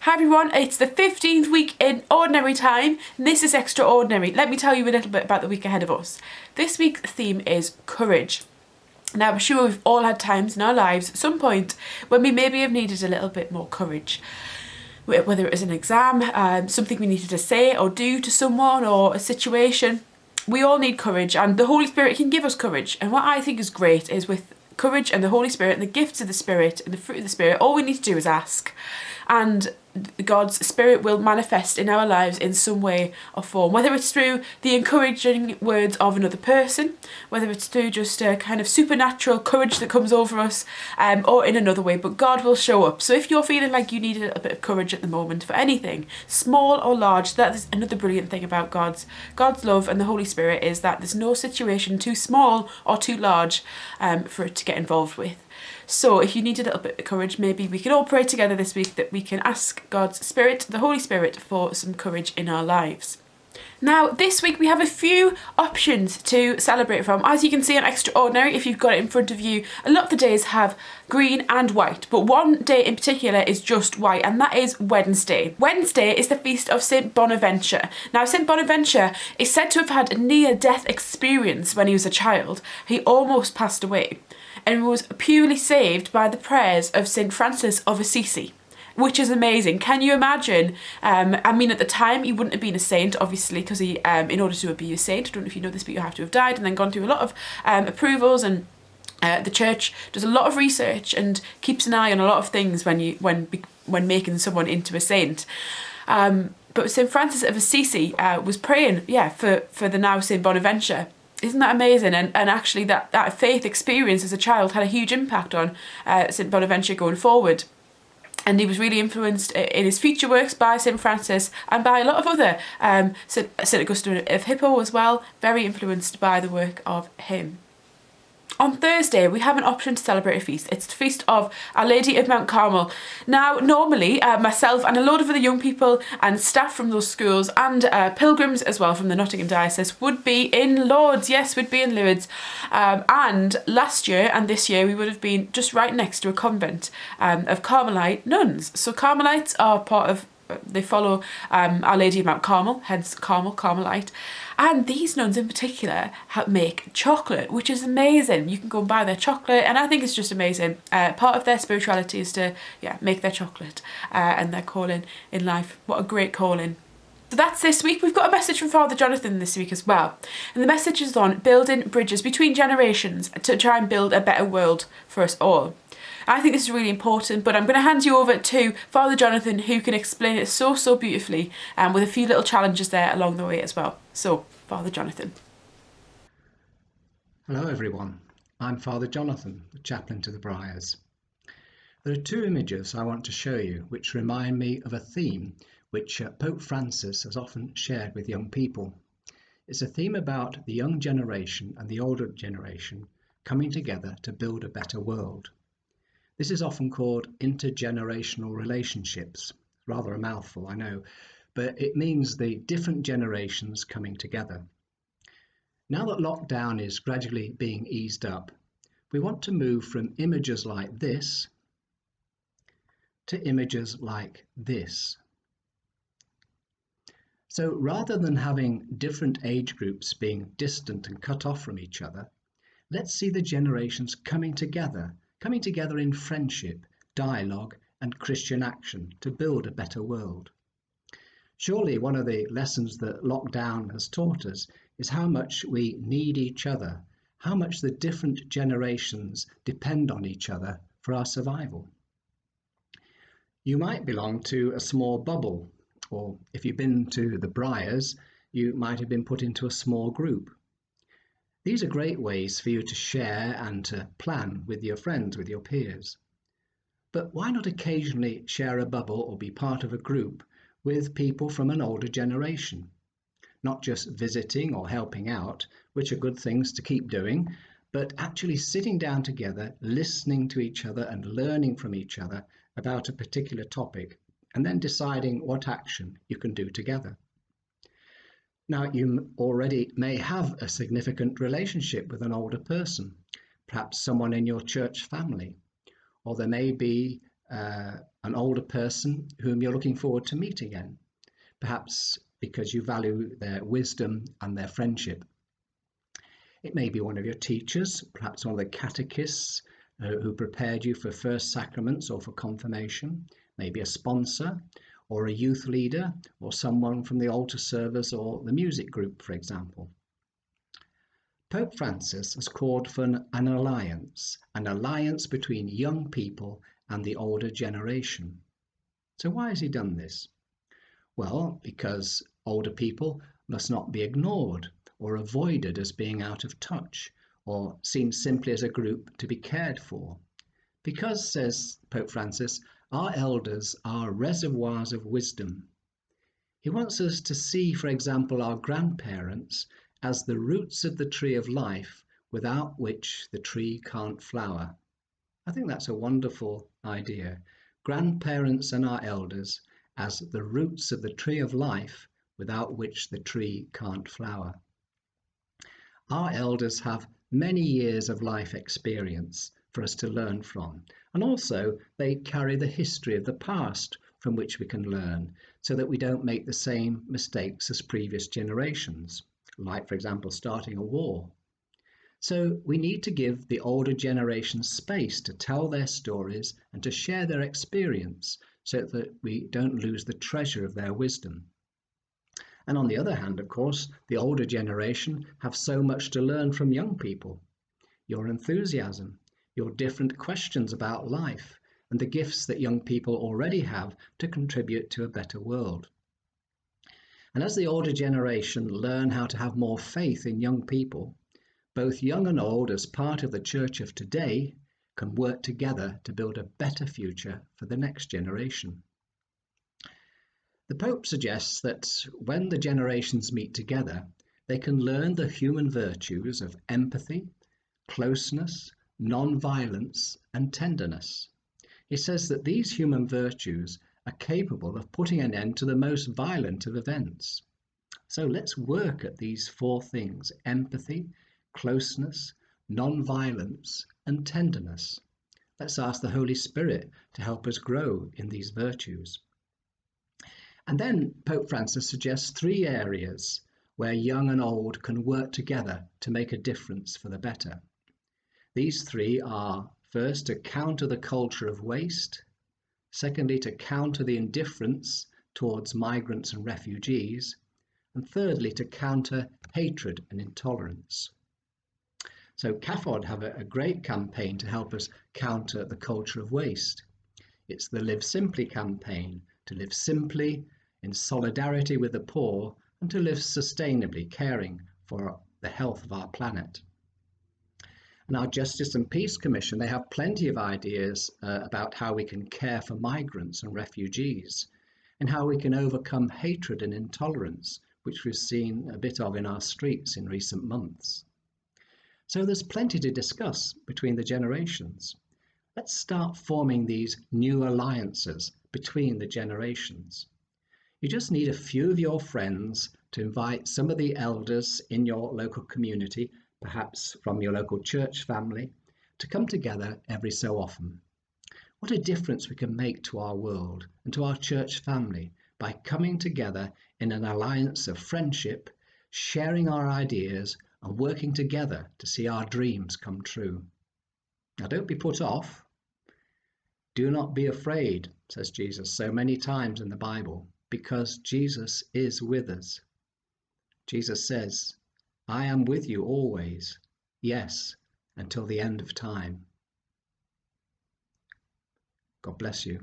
Hi everyone, it's the 15th week in Ordinary Time. This is Extraordinary. Let me tell you a little bit about the week ahead of us. This week's theme is courage. Now, I'm sure we've all had times in our lives at some point when we maybe have needed a little bit more courage. Whether it was an exam, something we needed to say or do to someone, or a situation. We all need courage, and the Holy Spirit can give us courage. And what I think is great is with courage and the Holy Spirit and the gifts of the Spirit and the fruit of the Spirit, all we need to do is ask. And God's Spirit will manifest in our lives in some way or form, whether it's through the encouraging words of another person, whether it's through just a kind of supernatural courage that comes over us, or in another way, but God will show up. So if you're feeling like you need a little bit of courage at the moment for anything, small or large, that is another brilliant thing about God's love and the Holy Spirit, is that there's no situation too small or too large for it to get involved with. So if you need a little bit of courage, maybe we can all pray together this week that we can ask God's Spirit, the Holy Spirit, for some courage in our lives. Now, this week we have a few options to celebrate from. As you can see on Extraordinary, if you've got it in front of you, a lot of the days have green and white, but one day in particular is just white, and that is Wednesday. Wednesday is the feast of St. Bonaventure. Now, St. Bonaventure is said to have had a near-death experience when he was a child. He almost passed away and was purely saved by the prayers of St. Francis of Assisi, which is amazing. Can you imagine? I mean, at the time, he wouldn't have been a saint, obviously, because he, in order to be a saint, I don't know if you know this, but you have to have died and then gone through a lot of approvals, and the church does a lot of research and keeps an eye on a lot of things when making someone into a saint. But St. Francis of Assisi was praying, for the now St. Bonaventure. Isn't that amazing? And actually that faith experience as a child had a huge impact on St. Bonaventure going forward. And he was really influenced in his future works by St. Francis and by a lot of other, St. Augustine of Hippo as well, very influenced by the work of him. On Thursday, we have an option to celebrate a feast. It's the feast of Our Lady of Mount Carmel. Now, normally, myself and a load of other young people and staff from those schools and pilgrims as well from the Nottingham Diocese would be in Lourdes. Yes, we'd be in Lourdes. And last year and this year, we would have been just right next to a convent of Carmelite nuns. So Carmelites are they follow Our Lady of Mount Carmel, hence Carmel, Carmelite. And these nuns in particular make chocolate, which is amazing. You can go and buy their chocolate, and I think it's just amazing. Part of their spirituality is to make their chocolate and their calling in life. What a great calling. So that's this week. We've got a message from Father Jonathan this week as well. And the message is on building bridges between generations to try and build a better world for us all. I think this is really important, but I'm going to hand you over to Father Jonathan, who can explain it so beautifully, with a few little challenges there along the way as well. So, Father Jonathan. Hello everyone, I'm Father Jonathan, the chaplain to the Briars. There are two images I want to show you which remind me of a theme which Pope Francis has often shared with young people. It's a theme about the young generation and the older generation coming together to build a better world. This is often called intergenerational relationships. Rather a mouthful, I know, but it means the different generations coming together. Now that lockdown is gradually being eased up, we want to move from images like this to images like this. So rather than having different age groups being distant and cut off from each other, let's see the generations coming together in friendship, dialogue, and Christian action to build a better world. Surely one of the lessons that lockdown has taught us is how much we need each other, how much the different generations depend on each other for our survival. You might belong to a small bubble, or if you've been to the Briars, you might have been put into a small group. These are great ways for you to share and to plan with your friends, with your peers. But why not occasionally share a bubble or be part of a group with people from an older generation? Not just visiting or helping out, which are good things to keep doing, but actually sitting down together, listening to each other and learning from each other about a particular topic, and then deciding what action you can do together. Now, you already may have a significant relationship with an older person, perhaps someone in your church family, or there may be a an older person whom you're looking forward to meet again, perhaps because you value their wisdom and their friendship. It may be one of your teachers, perhaps one of the catechists who prepared you for first sacraments or for confirmation, maybe a sponsor or a youth leader or someone from the altar servers or the music group, for example. Pope Francis has called for an alliance between young people and the older generation. So why has he done this? Well, because older people must not be ignored or avoided as being out of touch or seen simply as a group to be cared for. Because, says Pope Francis, our elders are reservoirs of wisdom. He wants us to see, for example, our grandparents as the roots of the tree of life without which the tree can't flower. I think that's a wonderful idea. Grandparents and our elders as the roots of the tree of life without which the tree can't flower. Our elders have many years of life experience for us to learn from, and also they carry the history of the past from which we can learn so that we don't make the same mistakes as previous generations, like, for example, starting a war. So we need to give the older generation space to tell their stories and to share their experience so that we don't lose the treasure of their wisdom. And on the other hand, of course, the older generation have so much to learn from young people. Your enthusiasm, your different questions about life, and the gifts that young people already have to contribute to a better world. And as the older generation learn how to have more faith in young people, both young and old, as part of the church of today, can work together to build a better future for the next generation. The Pope suggests that when the generations meet together, they can learn the human virtues of empathy, closeness, non-violence, and tenderness. He says that these human virtues are capable of putting an end to the most violent of events. So let's work at these four things: empathy, closeness, non-violence, and tenderness. Let's ask the Holy Spirit to help us grow in these virtues. And then Pope Francis suggests 3 areas where young and old can work together to make a difference for the better. These 3 are, first, to counter the culture of waste, secondly, to counter the indifference towards migrants and refugees, and thirdly, to counter hatred and intolerance. So CAFOD have a great campaign to help us counter the culture of waste. It's the Live Simply campaign, to live simply, in solidarity with the poor, and to live sustainably, caring for the health of our planet. And our Justice and Peace Commission, they have plenty of ideas about how we can care for migrants and refugees, and how we can overcome hatred and intolerance, which we've seen a bit of in our streets in recent months. So there's plenty to discuss between the generations. Let's start forming these new alliances between the generations. You just need a few of your friends to invite some of the elders in your local community, perhaps from your local church family, to come together every so often. What a difference we can make to our world and to our church family by coming together in an alliance of friendship, sharing our ideas, and working together to see our dreams come true. Now, don't be put off. Do not be afraid, says Jesus so many times in the Bible, because Jesus is with us. Jesus says, I am with you always, yes, until the end of time. God bless you.